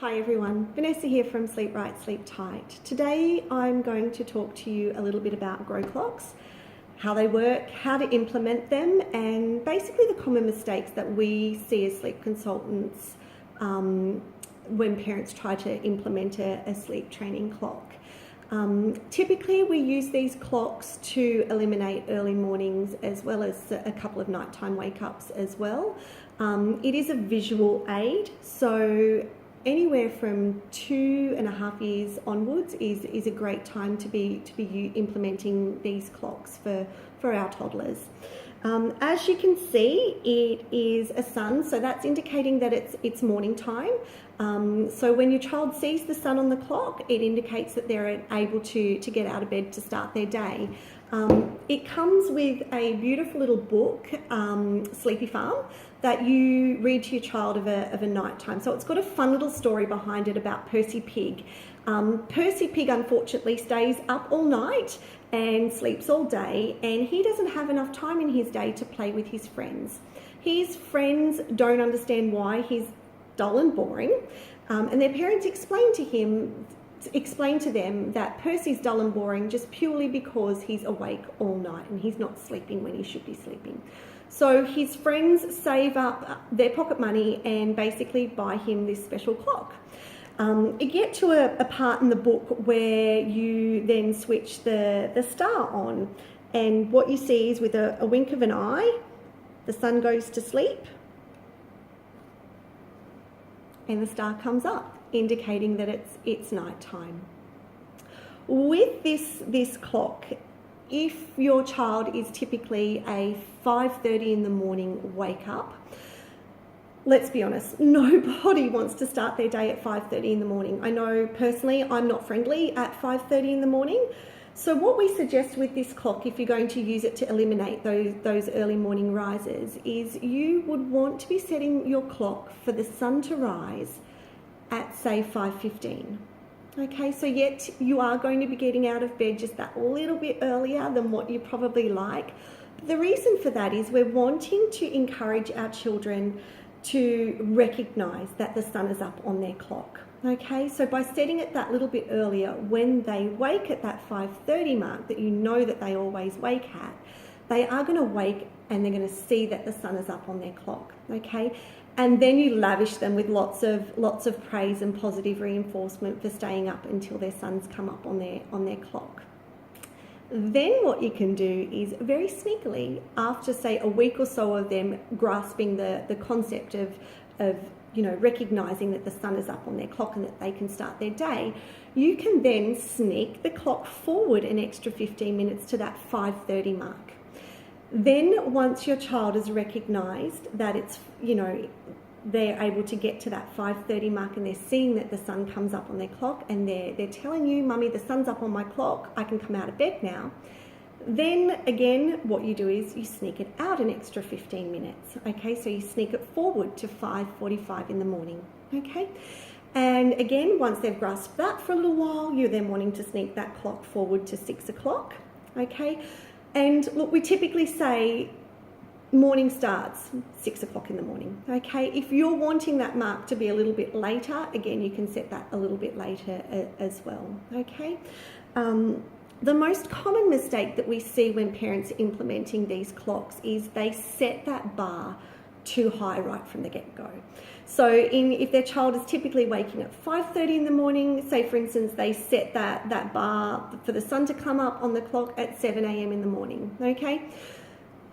Hi everyone, Vanessa here from Sleep Right, Sleep Tight. Today I'm going to talk to you a little bit about Gro Clocks, how they work, how to implement them, and basically the common mistakes that we see as sleep consultants when parents try to implement a sleep training clock. Typically we use these clocks to eliminate early mornings as well as a couple of nighttime wake-ups as well. It is a visual aid, so anywhere from 2.5 years onwards is a great time to be implementing these clocks for our toddlers. As you can see, it is a sun, so that's indicating that it's morning time. So when your child sees the sun on the clock, it indicates that they're able to get out of bed to start their day. It comes with a beautiful little book, Sleepy Farm, that you read to your child of a night time. So it's got a fun little story behind it about Percy Pig. Percy Pig unfortunately stays up all night and sleeps all day, and he doesn't have enough time in his day to play with his friends. His friends don't understand why he's dull and boring, and their parents explain to them that Percy's dull and boring just purely because he's awake all night and he's not sleeping when he should be sleeping. So his friends save up their pocket money and basically buy him this special clock. You get to a part in the book where you then switch the star on, and what you see is with a wink of an eye, the sun goes to sleep and the star comes up, indicating that it's night time. With this clock, if your child is typically a 5:30 in the morning wake up, let's be honest, nobody wants to start their day at 5:30 in the morning. I know personally I'm not friendly at 5:30 in the morning. So what we suggest with this clock, if you're going to use it to eliminate those early morning rises, is you would want to be setting your clock for the sun to rise at, say, 5:15. Okay, so yet you are going to be getting out of bed just that little bit earlier than what you probably like. But the reason for that is we're wanting to encourage our children to recognise that the sun is up on their clock. Okay, so by setting it that little bit earlier, when they wake at that 5:30 mark that you know that they always wake at, they are going to wake and they're going to see that the sun is up on their clock. Okay, and then you lavish them with lots of praise and positive reinforcement for staying up until their suns come up on their clock. Then what you can do is very sneakily, after say a week or so of them grasping the concept of recognizing that the sun is up on their clock and that they can start their day, you can then sneak the clock forward an extra 15 minutes to that 5:30 mark. Then once your child has recognized that it's, they're able to get to that 5:30 mark and they're seeing that the sun comes up on their clock and they're telling you, Mummy, the sun's up on my clock, I can come out of bed now. Then again, what you do is you sneak it out an extra 15 minutes. Okay, so you sneak it forward to 5:45 in the morning. Okay, and again, once they've grasped that for a little while, you're then wanting to sneak that clock forward to 6 o'clock. Okay, and look, we typically say morning starts 6 o'clock in the morning. Okay, if you're wanting that mark to be a little bit later, again, you can set that a little bit later as well. Okay, the most common mistake that we see when parents are implementing these clocks is they set that bar too high right from the get-go. So if their child is typically waking at 5:30 in the morning, say for instance they set that bar for the sun to come up on the clock at 7 a.m. in the morning. Okay,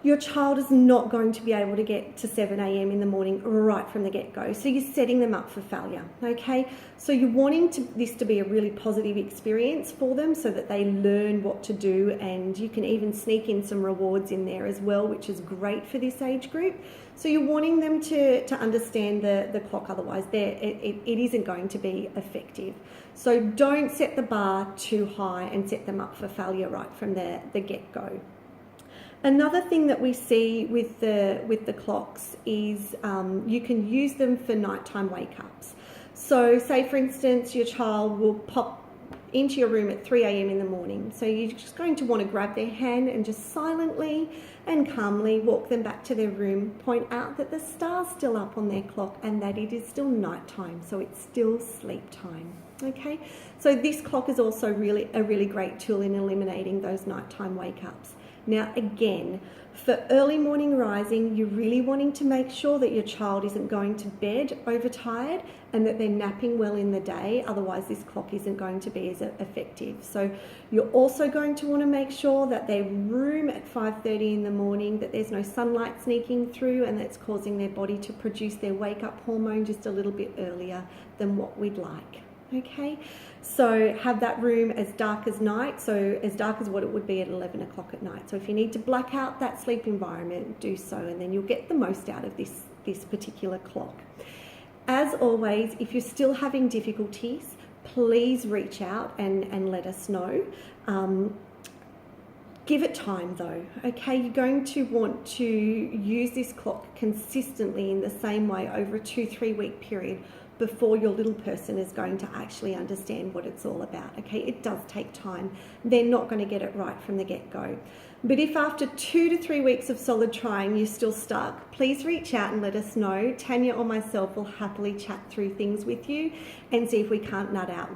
your child is not going to be able to get to 7 a.m. in the morning right from the get-go. So you're setting them up for failure, okay? So you're wanting this to be a really positive experience for them so that they learn what to do, and you can even sneak in some rewards in there as well, which is great for this age group. So you're wanting them to understand the clock, otherwise it isn't going to be effective. So don't set the bar too high and set them up for failure right from the get-go. Another thing that we see with the clocks is you can use them for nighttime wake-ups. So say for instance your child will pop into your room at 3 a.m. in the morning. So you're just going to want to grab their hand and just silently and calmly walk them back to their room, point out that the star's still up on their clock and that it is still nighttime, so it's still sleep time. Okay, so this clock is also a really great tool in eliminating those nighttime wake-ups. Now again, for early morning rising, you're really wanting to make sure that your child isn't going to bed overtired and that they're napping well in the day, otherwise this clock isn't going to be as effective. So you're also going to want to make sure that their room at 5:30 in the morning, that there's no sunlight sneaking through and that's causing their body to produce their wake-up hormone just a little bit earlier than what we'd like. Okay, so have that room as dark as night, so as dark as what it would be at 11 o'clock at night. So if you need to black out that sleep environment, do so, and then you'll get the most out of this particular clock. As always, if you're still having difficulties, please reach out and let us know. Give it time though, okay? You're going to want to use this clock consistently in the same way over a 2-3 week period before your little person is going to actually understand what it's all about, okay? It does take time. They're not going to get it right from the get-go. But if after 2 to 3 weeks of solid trying you're still stuck, please reach out and let us know. Tanya or myself will happily chat through things with you and see if we can't nut out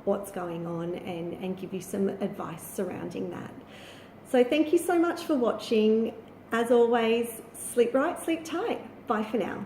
what's going on and give you some advice surrounding that. So thank you so much for watching. As always, sleep right, sleep tight. Bye for now.